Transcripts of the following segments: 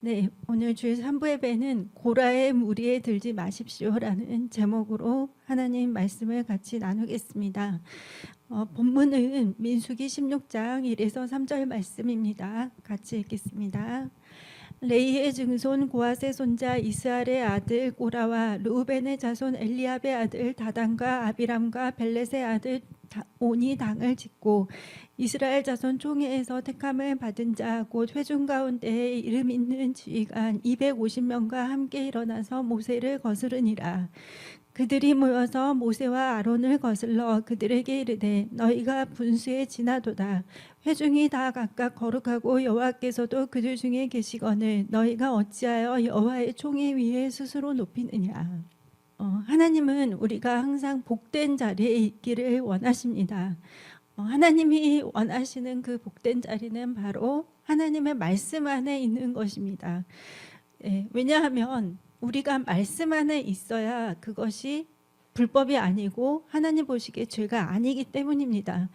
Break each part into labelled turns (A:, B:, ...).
A: 네, 오늘 주일 3부 예배는 고라의 무리에 들지 마십시오라는 제목으로 하나님 말씀을 같이 나누겠습니다. 본문은 민수기 16장 1에서 3절 말씀입니다. 같이 읽겠습니다. 레이의 증손 고앗의 손자 이스알의 아들 고라와 르우벤의 자손 엘리압의 아들 다단과 아비람과 벨렛의 아들 온이 당을 짓고 이스라엘 자손 총회에서 택함을 받은 자 곧 회중 가운데에 이름 있는 지휘관 250명과 함께 일어나서 모세를 거스르니라. 그들이 모여서 모세와 아론을 거슬러 그들에게 이르되 너희가 분수에 지나도다. 회중이 다 각각 거룩하고 여호와께서도 그들 중에 계시거늘 너희가 어찌하여 여호와의 총회 위에 스스로 높이느냐. 하나님은 우리가 항상 복된 자리에 있기를 원하십니다. 하나님이 원하시는 그 복된 자리는 바로 하나님의 말씀 안에 있는 것입니다. 왜냐하면 우리가 말씀 안에 있어야 그것이 불법이 아니고 하나님 보시기에 죄가 아니기 때문입니다.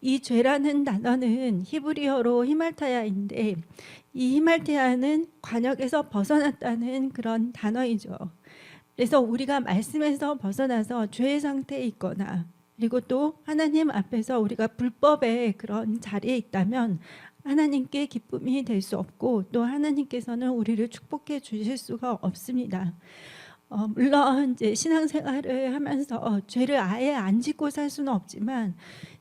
A: 이 죄라는 단어는 히브리어로 히말타야인데 이 히말타야는 관역에서 벗어났다는 그런 단어이죠. 그래서 우리가 말씀에서 벗어나서 죄의 상태에 있거나 그리고 또 하나님 앞에서 우리가 불법의 그런 자리에 있다면 하나님께 기쁨이 될 수 없고 또 하나님께서는 우리를 축복해 주실 수가 없습니다. 물론 이제 신앙생활을 하면서 죄를 아예 안 짓고 살 수는 없지만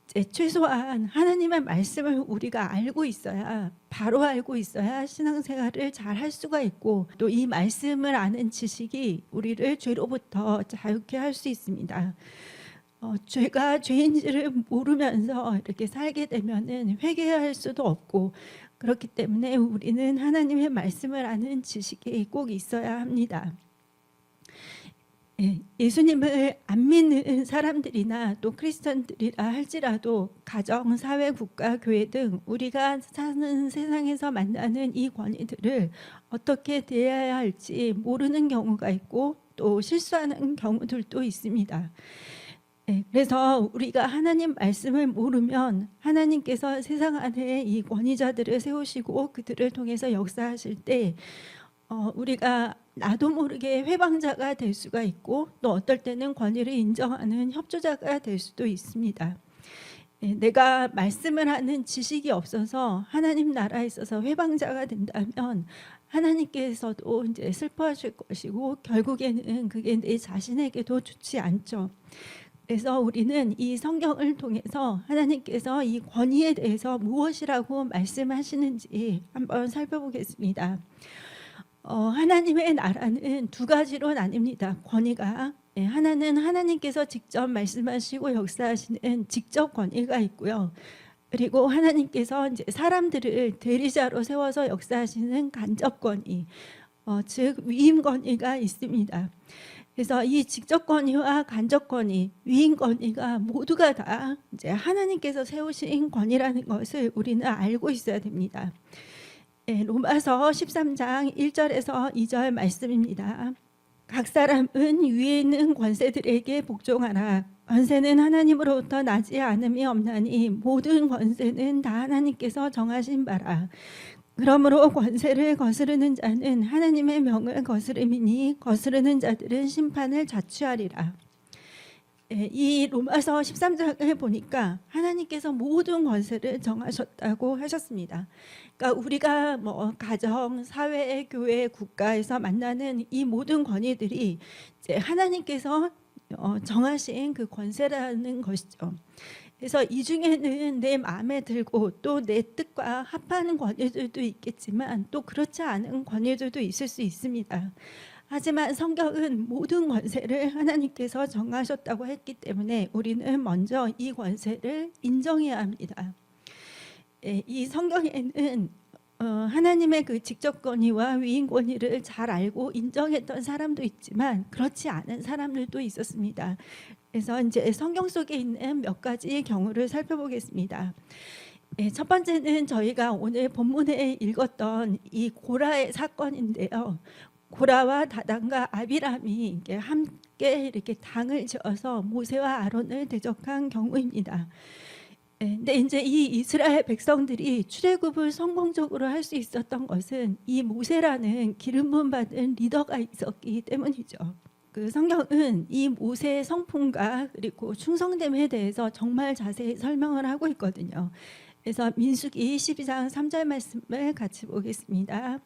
A: 이제 최소한 하나님의 말씀을 우리가 알고 있어야 바로 알고 있어야 신앙생활을 잘 할 수가 있고 또 이 말씀을 아는 지식이 우리를 죄로부터 자유케 할 수 있습니다. 죄가 죄인지를 모르면서 이렇게 살게 되면은 회개할 수도 없고 그렇기 때문에 우리는 하나님의 말씀을 아는 지식이 꼭 있어야 합니다. 예수님을 안 믿는 사람들이나 또 크리스천들이라 할지라도 가정, 사회, 국가, 교회 등 우리가 사는 세상에서 만나는 이 권위들을 어떻게 대해야 할지 모르는 경우가 있고 또 실수하는 경우들도 있습니다. 그래서 우리가 하나님 말씀을 모르면 하나님께서 세상 안에 이 권위자들을 세우시고 그들을 통해서 역사하실 때 우리가 나도 모르게 회방자가 될 수가 있고 또 어떨 때는 권위를 인정하는 협조자가 될 수도 있습니다. 내가 말씀을 하는 지식이 없어서 하나님 나라에 있어서 회방자가 된다면 하나님께서도 이제 슬퍼하실 것이고 결국에는 그게 내 자신에게도 좋지 않죠. 그래서 우리는 이 성경을 통해서 하나님께서 이 권위에 대해서 무엇이라고 말씀하시는지 한번 살펴보겠습니다. 하나님의 나라는 두 가지로 나뉩니다. 권위가 하나는 하나님께서 직접 말씀하시고 역사하시는 직접 권위가 있고요. 그리고 하나님께서 이제 사람들을 대리자로 세워서 역사하시는 간접 권위, 즉 위임 권위가 있습니다. 그래서 이 직접 권위와 간접 권위, 위임 권위가 모두가 다 이제 하나님께서 세우신 권위라는 것을 우리는 알고 있어야 됩니다. 로마서 13장 1절에서 2절 말씀입니다. 각 사람은 위에 있는 권세들에게 복종하라. 권세는 하나님으로부터 나지 않음이 없나니 모든 권세는 다 하나님께서 정하신 바라. 그러므로 권세를 거스르는 자는 하나님의 명을 거스름이니 거스르는 자들은 심판을 자취하리라. 이 로마서 13장을 보니까 하나님께서 모든 권세를 정하셨다고 하셨습니다. 그러니까 우리가 뭐 가정, 사회, 교회, 국가에서 만나는 이 모든 권위들이 이제 하나님께서 정하신 그 권세라는 것이죠. 그래서 이 중에는 내 마음에 들고 또 내 뜻과 합하는 권위들도 있겠지만 또 그렇지 않은 권위들도 있을 수 있습니다. 하지만 성경은 모든 권세를 하나님께서 정하셨다고 했기 때문에 우리는 먼저 이 권세를 인정해야 합니다. 이 성경에는 하나님의 그 직접 권위와 위임 권위를 잘 알고 인정했던 사람도 있지만 그렇지 않은 사람들도 있었습니다. 그래서 이제 성경 속에 있는 몇 가지의 경우를 살펴보겠습니다. 첫 번째는 저희가 오늘 본문에 읽었던 이 고라의 사건인데요. 고라와 다단과 아비람이 함께 이렇게 당을 지어서 모세와 아론을 대적한 경우입니다. 근데 이제 이 이스라엘 백성들이 출애굽을 성공적으로 할 수 있었던 것은 이 모세라는 기름 부음 받은 리더가 있었기 때문이죠. 그 성경은 이 모세의 성품과 그리고 충성됨에 대해서 정말 자세히 설명을 하고 있거든요. 그래서 민수기 12장 3절 말씀을 같이 보겠습니다.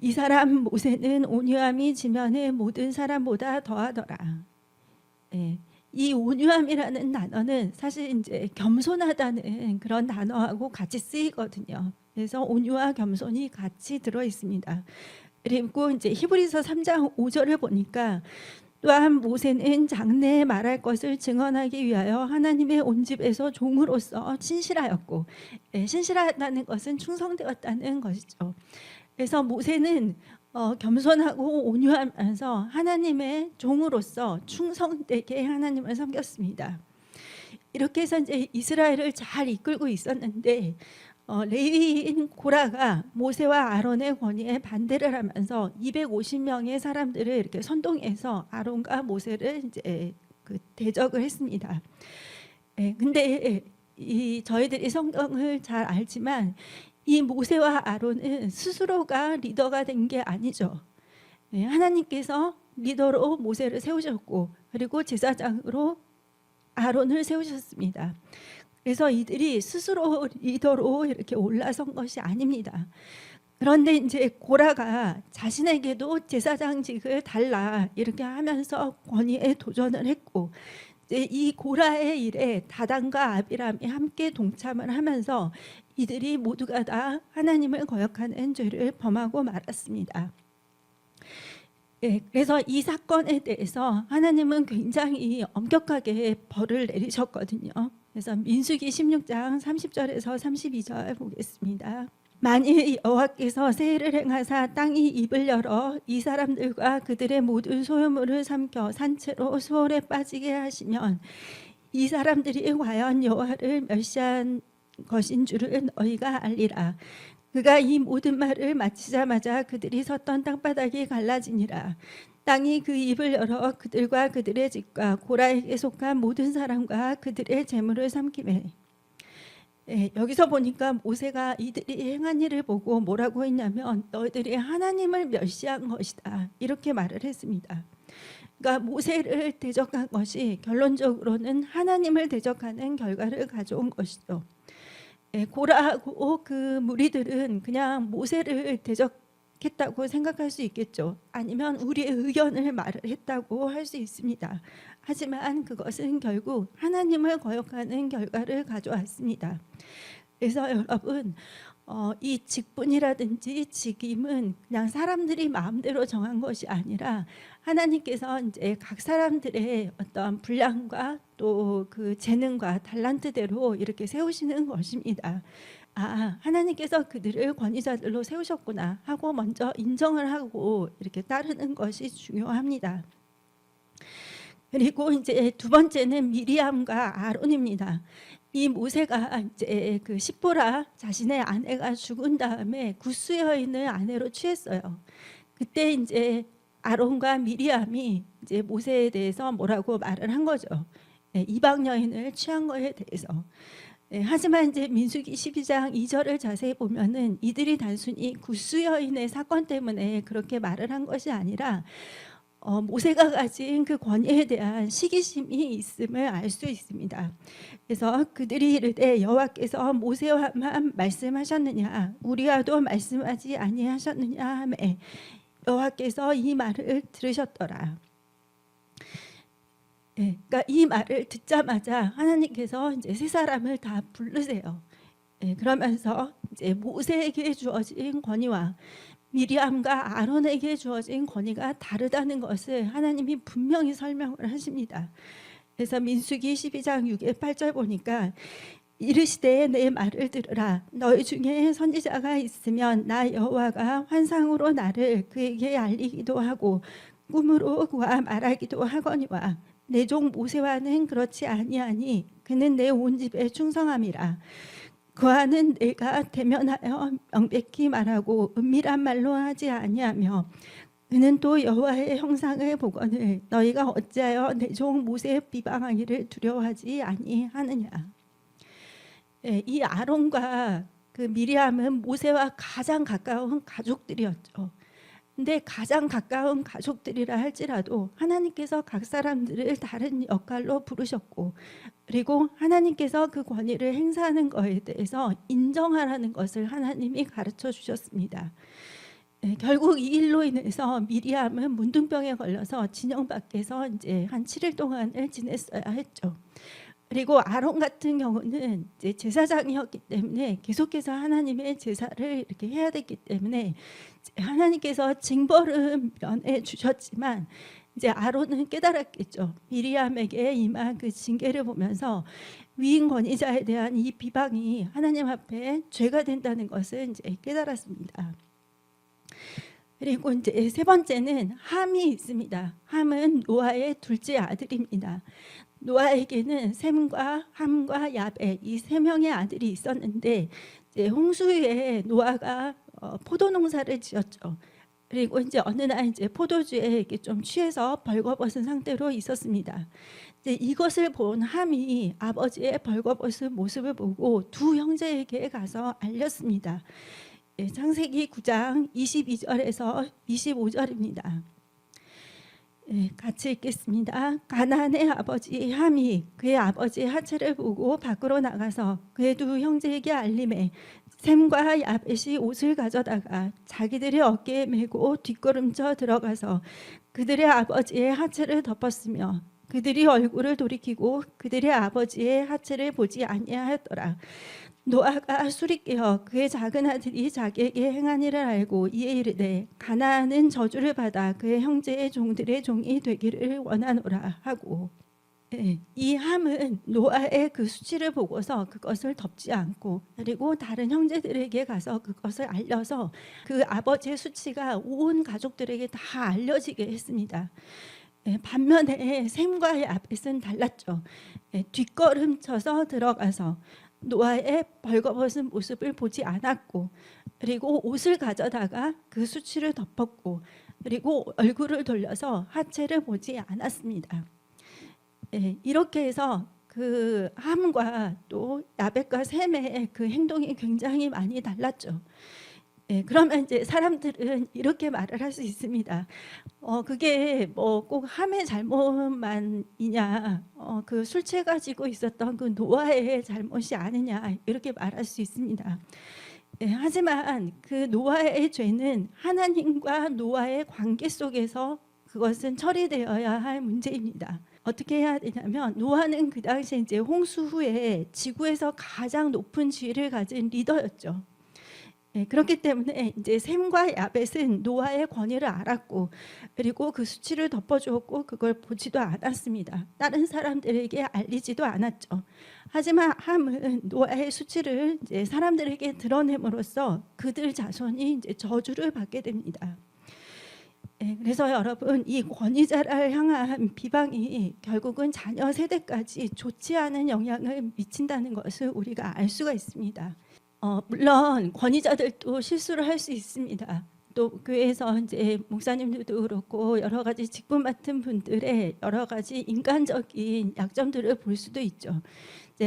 A: 이 사람 모세는 온유함이 지면의 모든 사람보다 더하더라. 예. 이 온유함이라는 단어는 사실 이제 겸손하다는 그런 단어하고 같이 쓰이거든요. 그래서 온유와 겸손이 같이 들어 있습니다. 그리고 이제 히브리서 3장 5절을 보니까 또한 모세는 장래에 말할 것을 증언하기 위하여 하나님의 온 집에서 종으로서 신실하였고, 신실하다는 것은 충성되었다는 것이죠. 그래서 모세는 겸손하고 온유하면서 하나님의 종으로서 충성되게 하나님을 섬겼습니다. 이렇게 해서 이제 이스라엘을 잘 이끌고 있었는데 레위인 고라가 모세와 아론의 권위에 반대를 하면서 250명의 사람들을 이렇게 선동해서 아론과 모세를 이제 그 대적을 했습니다. 근데 저희들이 성경을 잘 알지만 이 모세와 아론은 스스로가 리더가 된 게 아니죠. 하나님께서 리더로 모세를 세우셨고 그리고 제사장으로 아론을 세우셨습니다. 그래서 이들이 스스로 리더로 이렇게 올라선 것이 아닙니다. 그런데 이제 고라가 자신에게도 제사장직을 달라 이렇게 하면서 권위에 도전을 했고, 이제 이 고라의 일에 다단과 아비람이 함께 동참을 하면서 이들이 모두가 다 하나님을 거역하는 죄를 범하고 말았습니다. 그래서 이 사건에 대해서 하나님은 굉장히 엄격하게 벌을 내리셨거든요. 그래서 민수기 16장 30절에서 32절 보겠습니다. 만일 여호와께서 세일을 행하사 땅이 입을 열어 이 사람들과 그들의 모든 소유물을 삼켜 산채로 수월에 빠지게 하시면 이 사람들이 과연 여호와를 멸시한 것인 줄을 너희가 알리라. 그가 이 모든 말을 마치자마자 그들이 섰던 땅바닥이 갈라지니라. 땅이 그 입을 열어 그들과 그들의 집과 고라에게 속한 모든 사람과 그들의 재물을 삼키매. 여기서 보니까 모세가 이들이 행한 일을 보고 뭐라고 했냐면 너희들이 하나님을 멸시한 것이다 이렇게 말을 했습니다. 그러니까 모세를 대적한 것이 결론적으로는 하나님을 대적하는 결과를 가져온 것이죠. 고라하고 그 무리들은 그냥 모세를 대적했다고 생각할 수 있겠죠. 아니면 우리의 의견을 말을 했다고 할 수 있습니다. 하지만 그것은 결국 하나님을 거역하는 결과를 가져왔습니다. 그래서 여러분 이 직분이라든지 직임은 그냥 사람들이 마음대로 정한 것이 아니라 하나님께서 이제 각 사람들의 어떤 분량과 또 그 재능과 달란트대로 이렇게 세우시는 것입니다. 하나님께서 그들을 권위자들로 세우셨구나 하고 먼저 인정을 하고 이렇게 따르는 것이 중요합니다. 그리고 이제 두 번째는 미리암과 아론입니다. 이 모세가 이제 그 십보라 자신의 아내가 죽은 다음에 굿수 여인을 아내로 취했어요. 그때 이제 아론과 미리암이 이제 모세에 대해서 뭐라고 말을 한 거죠. 이방 여인을 취한 거에 대해서. 하지만 이제 민수기 12장 2절을 자세히 보면은 이들이 단순히 굿수 여인의 사건 때문에 그렇게 말을 한 것이 아니라 모세가 가진 그 권위에 대한 시기심이 있음을 알 수 있습니다. 그래서 그들이 이르되 여호와께서 모세와만 말씀하셨느냐 우리와도 말씀하지 아니하셨느냐 하매 여호와께서 이 말을 들으셨더라. 그러니까 이 말을 듣자마자 하나님께서 이제 세 사람을 다 부르세요. 그러면서 이제 모세에게 주어진 권위와 미리암과 아론에게 주어진 권위가 다르다는 것을 하나님이 분명히 설명을 하십니다. 그래서 민수기 12장 6에 8절 보니까 이르시되 내 말을 들으라. 너희 중에 선지자가 있으면 나 여호와가 환상으로 나를 그에게 알리기도 하고 꿈으로 그와 말하기도 하거니와 내 종 모세와는 그렇지 아니하니 그는 내 온 집에 충성함이라. 그와는 내가 대면하여 명백히 말하고 은밀한 말로 하지 아니하며 그는 또 여호와의 형상을 보거늘 너희가 어찌하여 내 종 모세의 비방하기를 두려워하지 아니하느냐. 예, 이 아론과 그 미리암은 모세와 가장 가까운 가족들이었죠. 근데 가장 가까운 가족들이라 할지라도 하나님께서 각 사람들을 다른 역할로 부르셨고, 그리고 하나님께서 그 권위를 행사하는 것에 대해서 인정하라는 것을 하나님이 가르쳐 주셨습니다. 예, 결국 이 일로 인해서 미리암은 문둥병에 걸려서 진영 밖에서 이제 한 7일 동안을 지냈어야 했죠. 그리고 아론 같은 경우는 이제 제사장이었기 때문에 계속해서 하나님의 제사를 이렇게 해야 됐기 때문에 하나님께서 징벌은 면해 주셨지만 이제 아론은 깨달았겠죠. 미리암에게 임한 그 징계를 보면서 위인 권위자에 대한 이 비방이 하나님 앞에 죄가 된다는 것을 이제 깨달았습니다. 그리고 이제 세 번째는 함이 있습니다. 함은 노아의 둘째 아들입니다. 노아에게는 셈과 함과 야벳 이 세 명의 아들이 있었는데 이제 홍수에 노아가 포도 농사를 지었죠. 그리고 이제 어느 날 이제 포도주에 이렇게 좀 취해서 벌거벗은 상태로 있었습니다. 이제 이것을 본 함이 아버지의 벌거벗은 모습을 보고 두 형제에게 가서 알렸습니다. 창세기 9장 22절에서 25절입니다. 같이 읽겠습니다. 가나안의 아버지 함이 그의 아버지의 하체를 보고 밖으로 나가서 그의 두 형제에게 알림해 셈과 야벳이 옷을 가져다가 자기들의 어깨에 메고 뒷걸음쳐 들어가서 그들의 아버지의 하체를 덮었으며 그들이 얼굴을 돌이키고 그들의 아버지의 하체를 보지 아니하였더라. 노아가 술이 깨어 그의 작은 아들이 자기에게 행한 일을 알고 이에 이르되 가나안은 저주를 받아 그의 형제의 종들의 종이 되기를 원하노라 하고, 이 함은 노아의 그 수치를 보고서 그것을 덮지 않고 그리고 다른 형제들에게 가서 그것을 알려서 그 아버지의 수치가 온 가족들에게 다 알려지게 했습니다. 반면에 셈과 야벳은 달랐죠. 뒷걸음쳐서 들어가서 노아의 벌거벗은 모습을 보지 않았고 그리고 옷을 가져다가 그 수치를 덮었고 그리고 얼굴을 돌려서 하체를 보지 않았습니다. 이렇게 해서 그 함과 또 야벳과 셈의 그 행동이 굉장히 많이 달랐죠. 그러면 이제 사람들은 이렇게 말을 할 수 있습니다. 그게 뭐 꼭 함의 잘못만이냐, 그 술 취해가지고 있었던 그 노아의 잘못이 아니냐 이렇게 말할 수 있습니다. 하지만 그 노아의 죄는 하나님과 노아의 관계 속에서 그것은 처리되어야 할 문제입니다. 어떻게 해야 되냐면 노아는 그 당시에 이제 홍수 후에 지구에서 가장 높은 지위를 가진 리더였죠. 그렇기 때문에 이제 셈과 야벳은 노아의 권위를 알았고 그리고 그 수치를 덮어주었고 그걸 보지도 않았습니다. 다른 사람들에게 알리지도 않았죠. 하지만 함은 노아의 수치를 이제 사람들에게 드러냄으로써 그들 자손이 이제 저주를 받게 됩니다. 그래서 여러분 이 권위자를 향한 비방이 결국은 자녀 세대까지 좋지 않은 영향을 미친다는 것을 우리가 알 수가 있습니다. 물론 권위자들도 실수를 할 수 있습니다. 또 교회에서 이제 목사님들도 그렇고 여러 가지 직분 맡은 분들의 여러 가지 인간적인 약점들을 볼 수도 있죠.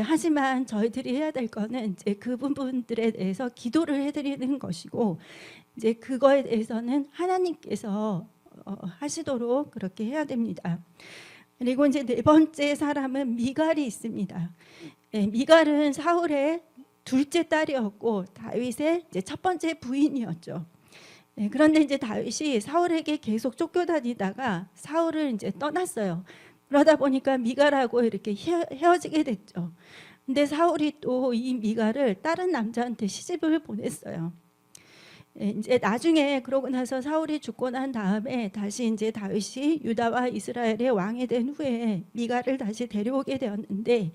A: 하지만 저희들이 해야 될 거는 이제 그 부분들에 대해서 기도를 해드리는 것이고 이제 그거에 대해서는 하나님께서 하시도록 그렇게 해야 됩니다. 그리고 이제 네 번째 사람은 미갈이 있습니다. 미갈은 사울의 둘째 딸이었고 다윗의 이제 첫 번째 부인이었죠. 그런데 이제 다윗이 사울에게 계속 쫓겨다니다가 사울을 이제 떠났어요. 그러다 보니까 미갈하고 이렇게 헤어지게 됐죠. 근데 사울이 또 이 미갈을 다른 남자한테 시집을 보냈어요. 이제 나중에 그러고 나서 사울이 죽고 난 다음에 다시 이제 다윗이 유다와 이스라엘의 왕이 된 후에 미갈을 다시 데려오게 되었는데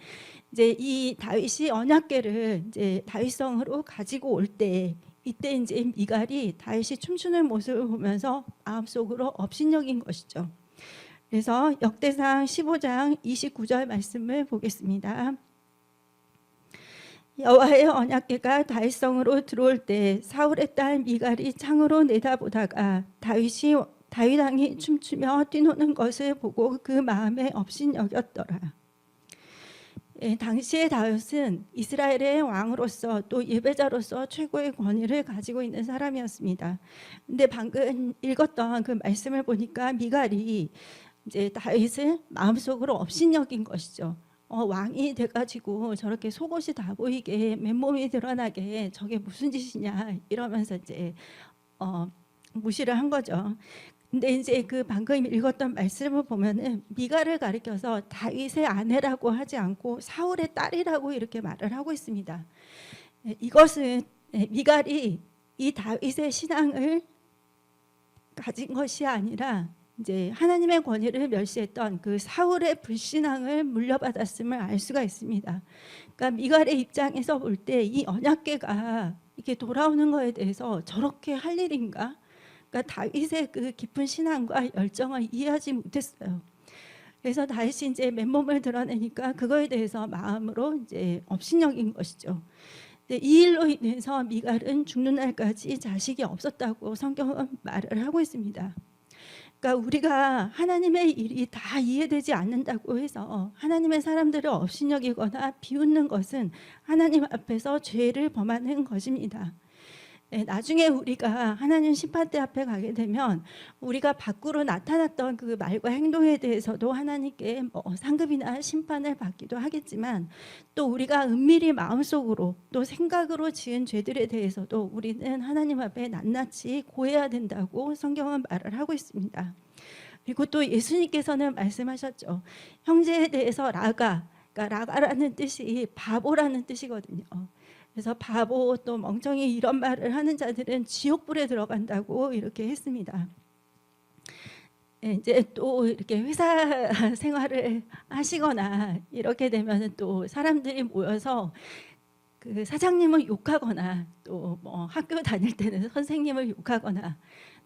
A: 이제 이 다윗이 언약궤를 이제 다윗성으로 가지고 올 때 이때 이제 미갈이 다윗이 춤추는 모습을 보면서 마음속으로 업신여긴 것이죠. 그래서 역대상 15장 29절 말씀을 보겠습니다. 여호와의 언약궤가 다윗성으로 들어올 때 사울의 딸 미갈이 창으로 내다보다가 다윗 왕이 춤추며 뛰노는 것을 보고 그 마음에 업신여겼더라. 당시의 다윗은 이스라엘의 왕으로서 또 예배자로서 최고의 권위를 가지고 있는 사람이었습니다. 근데 방금 읽었던 그 말씀을 보니까 미갈이 이제 다윗을 마음속으로 업신여긴 것이죠. 왕이 돼가지고 저렇게 속옷이 다 보이게 맨몸이 드러나게 저게 무슨 짓이냐 이러면서 이제 무시를 한 거죠. 근데 이제 그 방금 읽었던 말씀을 보면은 미갈을 가리켜서 다윗의 아내라고 하지 않고 사울의 딸이라고 이렇게 말을 하고 있습니다. 이것은 미갈이 이 다윗의 신앙을 가진 것이 아니라 이제 하나님의 권위를 멸시했던 그 사울의 불신앙을 물려받았음을 알 수가 있습니다. 그러니까 미갈의 입장에서 볼 때 이 언약궤가 이렇게 돌아오는 거에 대해서 저렇게 할 일인가? 그러니까 다윗의 그 깊은 신앙과 열정을 이해하지 못했어요. 그래서 다윗이 이제 맨몸을 드러내니까 그거에 대해서 마음으로 이제 업신여긴 것이죠. 이 일로 인해서 미갈은 죽는 날까지 자식이 없었다고 성경은 말을 하고 있습니다. 그러니까 우리가 하나님의 일이 다 이해되지 않는다고 해서 하나님의 사람들을 업신여기거나 비웃는 것은 하나님 앞에서 죄를 범하는 것입니다. 나중에 우리가 하나님 심판대 앞에 가게 되면 우리가 밖으로 나타났던 그 말과 행동에 대해서도 하나님께 상급이나 심판을 받기도 하겠지만 또 우리가 은밀히 마음속으로 또 생각으로 지은 죄들에 대해서도 우리는 하나님 앞에 낱낱이 고해야 된다고 성경은 말을 하고 있습니다. 그리고 또 예수님께서는 말씀하셨죠. 형제에 대해서 라가, 그러니까 라가라는 뜻이 바보라는 뜻이거든요. 그래서 바보 또 멍청이 이런 말을 하는 자들은 지옥불에 들어간다고 이렇게 했습니다. 이제 또 이렇게 회사 생활을 하시거나 이렇게 되면 또 사람들이 모여서 그 사장님을 욕하거나 또 뭐 학교 다닐 때는 선생님을 욕하거나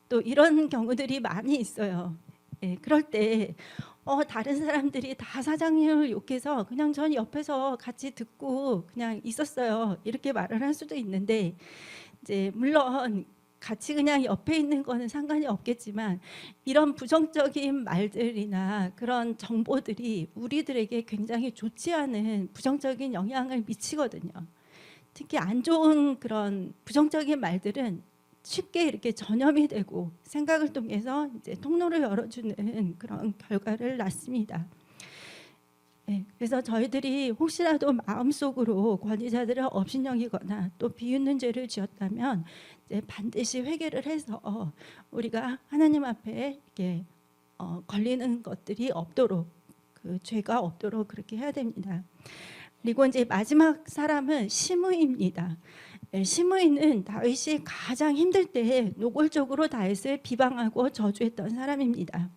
A: 또 이런 경우들이 많이 있어요. 그럴 때 다른 사람들이 다 사장님을 욕해서 그냥 전 옆에서 같이 듣고 그냥 있었어요. 이렇게 말을 할 수도 있는데 이제 물론 같이 그냥 옆에 있는 거는 상관이 없겠지만 이런 부정적인 말들이나 그런 정보들이 우리들에게 굉장히 좋지 않은 부정적인 영향을 미치거든요. 특히 안 좋은 그런 부정적인 말들은 쉽게 이렇게 전염이 되고 생각을 통해서 이제 통로를 열어주는 그런 결과를 낳습니다. 그래서 저희들이 혹시라도 마음속으로 권위자들을 업신여기거나 또 비웃는 죄를 지었다면 이제 반드시 회개를 해서 우리가 하나님 앞에 이렇게 걸리는 것들이 없도록 그 죄가 없도록 그렇게 해야 됩니다. 그리고 이제 마지막 사람은 시므이입니다. 시므이는 다윗이 가장 힘들 때 노골적으로 다윗을 비방하고 저주했던 사람입니다.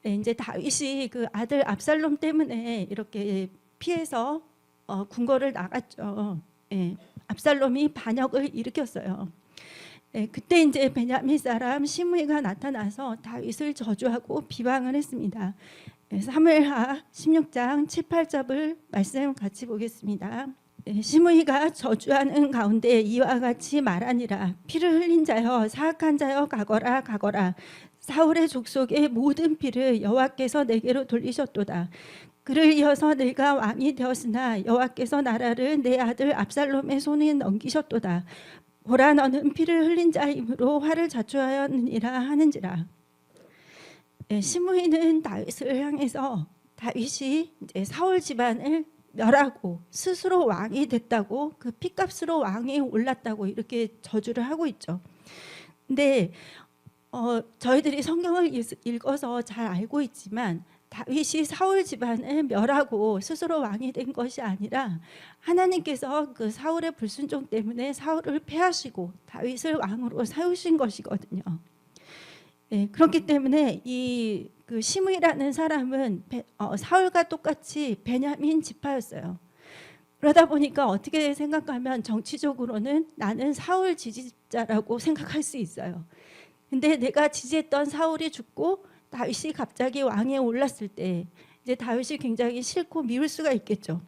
A: 이제 다윗이 그 아들 압살롬 때문에 이렇게 피해서 궁궐을 나갔죠. 압살롬이 반역을 일으켰어요. 그때 이제 베냐민 사람 시므이가 나타나서 다윗을 저주하고 비방을 했습니다. 사무엘하 16장 7, 8절을 말씀 같이 보겠습니다. 시므이가 저주하는 가운데 이와 같이 말하니라. 피를 흘린 자여 사악한 자여 가거라 가거라. 사울의 족속의 모든 피를 여호와께서 내게로 돌리셨도다. 그를 이어서 내가 왕이 되었으나 여호와께서 나라를 내 아들 압살롬의 손에 넘기셨도다. 보라 너는 피를 흘린 자이므로 화를 자초하였느니라 하는지라. 시므이는 다윗을 향해서 다윗이 이제 사울 집안을 멸하고 스스로 왕이 됐다고 그 피값으로 왕이 올랐다고 이렇게 저주를 하고 있죠. 근데 저희들이 성경을 읽어서 잘 알고 있지만 다윗이 사울 집안을 멸하고 스스로 왕이 된 것이 아니라 하나님께서 그 사울의 불순종 때문에 사울을 패하시고 다윗을 왕으로 세우신 것이거든요. 그렇기 때문에 이 그 시므이라는 사람은 사울과 똑같이 베냐민 지파였어요. 그러다 보니까 어떻게 생각하면 정치적으로는 나는 사울 지지자라고 생각할 수 있어요. 근데 내가 지지했던 사울이 죽고 다윗이 갑자기 왕에 올랐을 때 이제 다윗이 굉장히 싫고 미울 수가 있겠죠.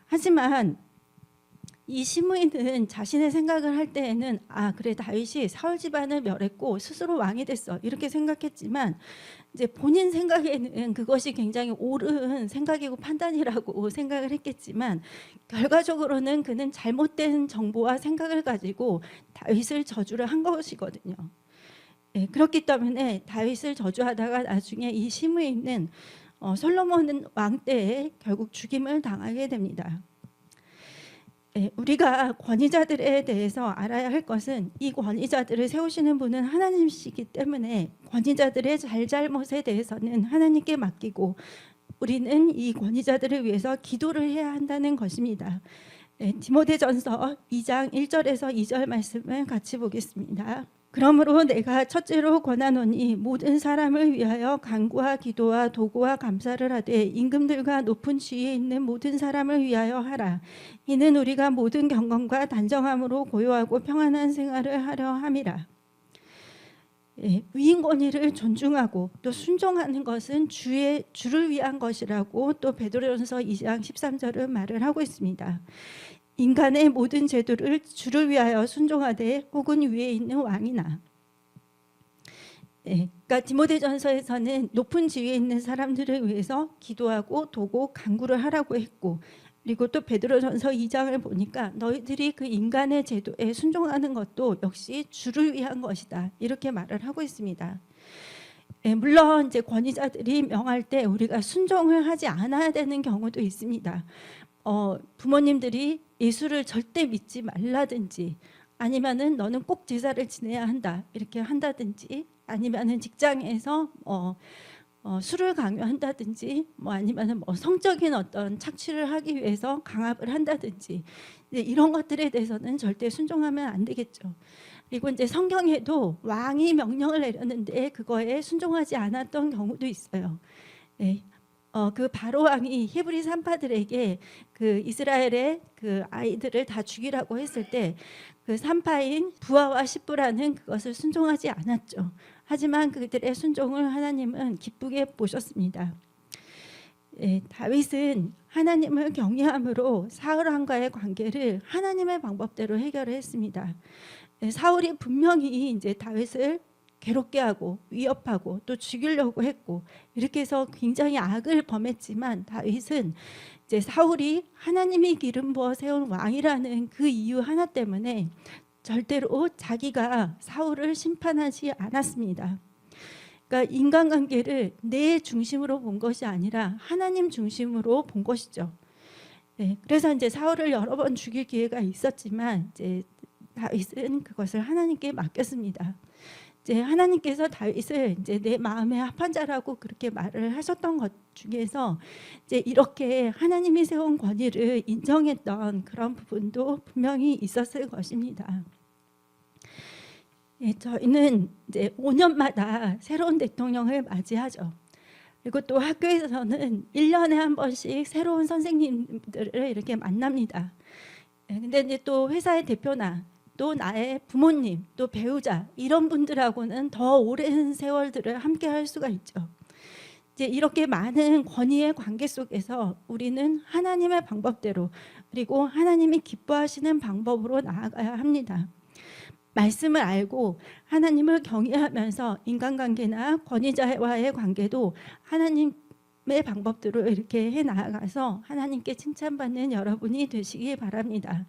A: 하지만 이 시므이는 자신의 생각을 할 때에는 그래 다윗이 사울 집안을 멸했고 스스로 왕이 됐어 이렇게 생각했지만 이제 본인 생각에는 그것이 굉장히 옳은 생각이고 판단이라고 생각을 했겠지만 결과적으로는 그는 잘못된 정보와 생각을 가지고 다윗을 저주를 한 것이거든요. 예, 그렇기 때문에 다윗을 저주하다가 나중에 이 시므이는 솔로몬 왕 때에 결국 죽임을 당하게 됩니다. 예, 우리가 권위자들에 대해서 알아야 할 것은 이 권위자들을 세우시는 분은 하나님이시기 때문에 권위자들의 잘잘못에 대해서는 하나님께 맡기고 우리는 이 권위자들을 위해서 기도를 해야 한다는 것입니다. 예, 디모데전서 2장 1절에서 2절 말씀을 같이 보겠습니다. 그러므로 내가 첫째로 권하노니 모든 사람을 위하여 간구와 기도와 도구와 감사를 하되 임금들과 높은 지위에 있는 모든 사람을 위하여 하라. 이는 우리가 모든 경건과 단정함으로 고요하고 평안한 생활을 하려 함이라. 예, 위인 권위를 존중하고 또 순종하는 것은 주를 위한 것이라고 또 베드로전서 2장 13절은 말을 하고 있습니다. 인간의 모든 제도를 주를 위하여 순종하되 혹은 위에 있는 왕이나. 예, 그러니까 디모데전서에서는 높은 지위에 있는 사람들을 위해서 기도하고 도고 간구를 하라고 했고, 그리고 또 베드로전서 2장을 보니까 너희들이 그 인간의 제도에 순종하는 것도 역시 주를 위한 것이다, 이렇게 말을 하고 있습니다. 예, 물론 이제 권위자들이 명할 때 우리가 순종을 하지 않아야 되는 경우도 있습니다. 부모님들이 예수를 절대 믿지 말라든지, 아니면은 너는 꼭 제사를 지내야 한다 이렇게 한다든지, 아니면은 직장에서 술을 강요한다든지, 아니면은 성적인 어떤 착취를 하기 위해서 강압을 한다든지, 이런 것들에 대해서는 절대 순종하면 안 되겠죠. 그리고 이제 성경에도 왕이 명령을 내렸는데 그거에 순종하지 않았던 경우도 있어요. 네. 그 바로 왕이 히브리 산파들에게 그 이스라엘의 그 아이들을 다 죽이라고 했을 때 그 산파인 부하와 십부라는 그것을 순종하지 않았죠. 하지만 그들의 순종을 하나님은 기쁘게 보셨습니다. 예, 다윗은 하나님을 경외함으로 사울 왕과의 관계를 하나님의 방법대로 해결을 했습니다. 예, 사울이 분명히 이제 다윗을 괴롭게 하고 위협하고 또 죽이려고 했고 이렇게 해서 굉장히 악을 범했지만 다윗은 이제 사울이 하나님이 기름 부어 세운 왕이라는 그 이유 하나 때문에 절대로 자기가 사울을 심판하지 않았습니다. 그러니까 인간관계를 내 중심으로 본 것이 아니라 하나님 중심으로 본 것이죠. 네, 그래서 이제 사울을 여러 번 죽일 기회가 있었지만 이제 다윗은 그것을 하나님께 맡겼습니다. 이제 하나님께서 다윗을 이제 내 마음에 합한 자라고 그렇게 말을 하셨던 것 중에서 이제 이렇게 하나님이 세운 권위를 인정했던 그런 부분도 분명히 있었을 것입니다. 예, 저희는 이제 5년마다 새로운 대통령을 맞이하죠. 그리고 또 학교에서는 1년에 한 번씩 새로운 선생님들을 이렇게 만납니다. 예, 근데 이제 또 회사의 대표나 또 나의 부모님, 또 배우자 이런 분들하고는 더 오랜 세월들을 함께 할 수가 있죠. 이제 이렇게 많은 권위의 관계 속에서 우리는 하나님의 방법대로 그리고 하나님이 기뻐하시는 방법으로 나아가야 합니다. 말씀을 알고 하나님을 경외하면서 인간관계나 권위자와의 관계도 하나님의 방법대로 이렇게 해 나아가서 하나님께 칭찬받는 여러분이 되시기 바랍니다.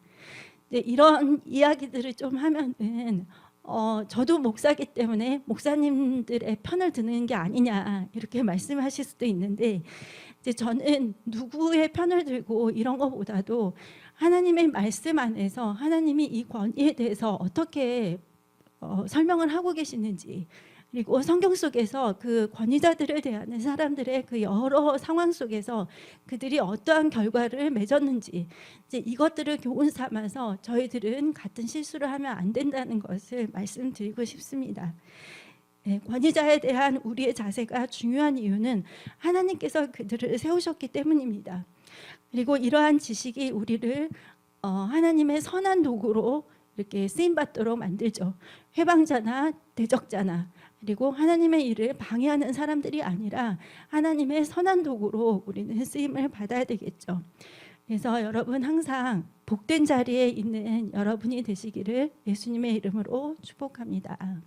A: 이런 이야기들을 좀 하면은 저도 목사기 때문에 목사님들의 편을 드는 게 아니냐 이렇게 말씀하실 수도 있는데, 이제 저는 누구의 편을 들고 이런 것보다도 하나님의 말씀 안에서 하나님이 이 권위에 대해서 어떻게 설명을 하고 계시는지, 그리고 성경 속에서 그 권위자들을 대하는 사람들의 그 여러 상황 속에서 그들이 어떠한 결과를 맺었는지, 이제 이것들을 교훈 삼아서 저희들은 같은 실수를 하면 안 된다는 것을 말씀드리고 싶습니다. 네, 권위자에 대한 우리의 자세가 중요한 이유는 하나님께서 그들을 세우셨기 때문입니다. 그리고 이러한 지식이 우리를 하나님의 선한 도구로 이렇게 쓰임받도록 만들죠. 회방자나 대적자나 그리고 하나님의 일을 방해하는 사람들이 아니라 하나님의 선한 도구로 우리는 쓰임을 받아야 되겠죠. 그래서 여러분 항상 복된 자리에 있는 여러분이 되시기를 예수님의 이름으로 축복합니다.